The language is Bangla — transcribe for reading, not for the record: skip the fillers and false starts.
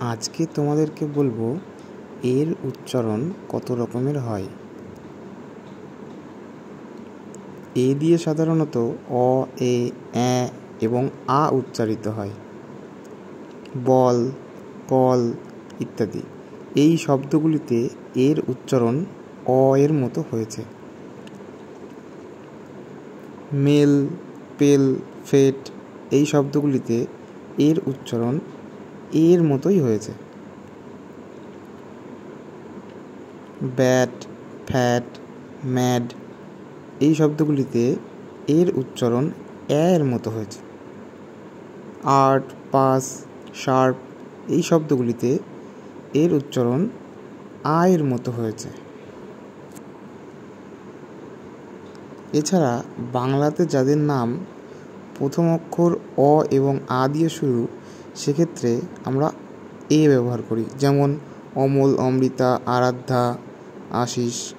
আজকে তোমাদেরকে বলবো এর উচ্চারণ কত রকমের হয়। এ দিয়ে সাধারণত অ, এ, অ্যা এবং আ উচ্চারিত হয়। বল, কল ইত্যাদি এই শব্দগুলিতে এর উচ্চারণ অ এর মতো হয়েছে। মেল, পেল, ফেট এই শব্দগুলিতে এর উচ্চারণ এর মতোই হয়েছে। ব্যাট, ফ্যাট, ম্যাড এই শব্দগুলিতে এর উচ্চারণ এর মতো হয়েছে। আর্ট, পাস, শার্প এই শব্দগুলিতে এর উচ্চারণ আয়ের মতো হয়েছে। এছাড়া বাংলাতে যাদের নাম প্রথম অক্ষর অ এবং আ দিয়ে শুরু, সেক্ষেত্রে আমরা এ ব্যবহার করি, যেমন অমল, অমৃতা, আরাধ্যা, আশিস।